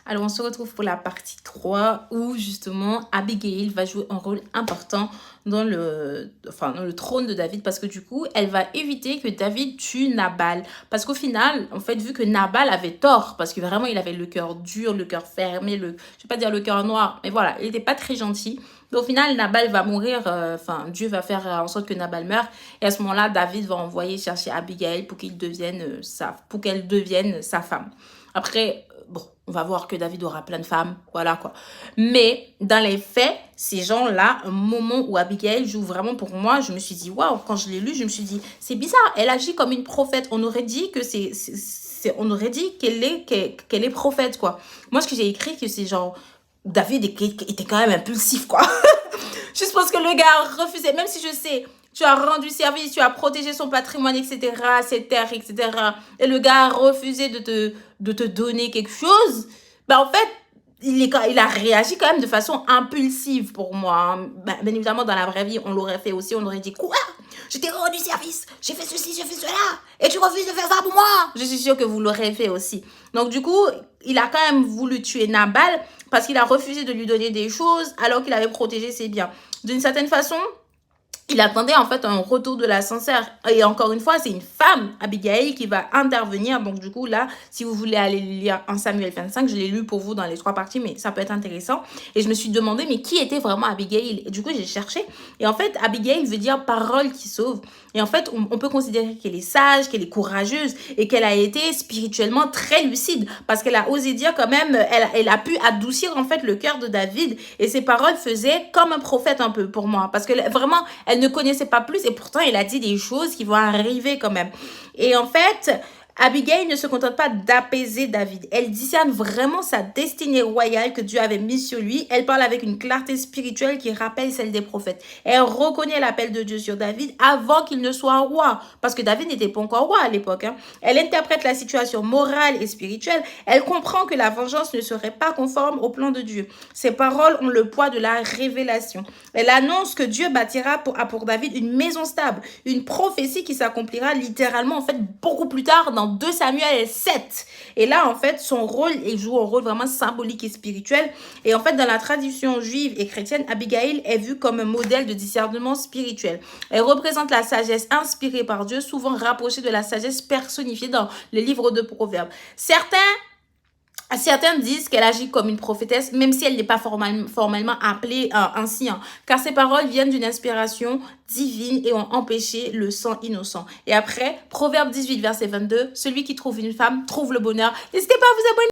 Alors, on se retrouve pour la partie 3 où justement Abigail va jouer un rôle important dans dans le trône de David parce que du coup, elle va éviter que David tue Nabal. Parce qu'au final, en fait, vu que Nabal avait tort, parce que vraiment, il avait le cœur dur, le cœur fermé, je vais pas dire le cœur noir, mais voilà, il n'était pas très gentil. Mais au final, Nabal va mourir, Dieu va faire en sorte que Nabal meure. Et à ce moment-là, David va envoyer chercher Abigail pour pour qu'elle devienne sa femme. Après, bon, on va voir que David aura plein de femmes, voilà quoi. Mais dans les faits, ces gens-là, un moment où Abigail joue vraiment pour moi, je me suis dit, waouh, quand je l'ai lu, je me suis dit, c'est bizarre, elle agit comme une prophète. On aurait dit que on aurait dit qu'elle est prophète, quoi. Moi, ce que j'ai écrit, que c'est genre, David était quand même impulsif, quoi. Juste parce que le gars a refusé, même si je sais, tu as rendu service, tu as protégé son patrimoine, etc., ses terres, etc. Et le gars a refusé de te donner quelque chose. Ben, en fait, il a réagi quand même de façon impulsive pour moi. Hein. Ben, bien évidemment, dans la vraie vie, on l'aurait fait aussi. On aurait dit, quoi? Je t'ai rendu service, j'ai fait ceci, j'ai fait cela, et tu refuses de faire ça pour moi. Je suis sûre que vous l'aurez fait aussi. Donc, du coup, il a quand même voulu tuer Nabal parce qu'il a refusé de lui donner des choses alors qu'il avait protégé ses biens. D'une certaine façon, il attendait en fait un retour de la sincère. Et encore une fois, c'est une femme, Abigail, qui va intervenir. Donc du coup, là, si vous voulez aller lire 1 Samuel 25, je l'ai lu pour vous dans les 3 parties, mais ça peut être intéressant. Et je me suis demandé, mais qui était vraiment Abigail? Et du coup, j'ai cherché. Et en fait, Abigail veut dire parole qui sauve. Et en fait, on peut considérer qu'elle est sage, qu'elle est courageuse et qu'elle a été spirituellement très lucide. Parce qu'elle a osé dire quand même, elle a pu adoucir en fait le cœur de David. Et ses paroles faisaient comme un prophète un peu pour moi. Parce que vraiment, elle ne connaissait pas plus et pourtant, elle a dit des choses qui vont arriver quand même. Et en fait, Abigail ne se contente pas d'apaiser David. Elle discerne vraiment sa destinée royale que Dieu avait mise sur lui. Elle parle avec une clarté spirituelle qui rappelle celle des prophètes. Elle reconnaît l'appel de Dieu sur David avant qu'il ne soit roi. Parce que David n'était pas encore roi à l'époque. Hein. Elle interprète la situation morale et spirituelle. Elle comprend que la vengeance ne serait pas conforme au plan de Dieu. Ses paroles ont le poids de la révélation. Elle annonce que Dieu bâtira pour David une maison stable. Une prophétie qui s'accomplira littéralement en fait beaucoup plus tard dans 2 Samuel 7. Et là, en fait, son rôle, il joue un rôle vraiment symbolique et spirituel. Et en fait, dans la tradition juive et chrétienne, Abigail est vue comme un modèle de discernement spirituel. Elle représente la sagesse inspirée par Dieu, souvent rapprochée de la sagesse personnifiée dans les livres de Proverbes. Certains disent qu'elle agit comme une prophétesse, même si elle n'est pas formellement appelée ainsi, hein, car ses paroles viennent d'une inspiration divine et ont empêché le sang innocent. Et après, Proverbe 18, verset 22, celui qui trouve une femme trouve le bonheur. N'hésitez pas à vous abonner.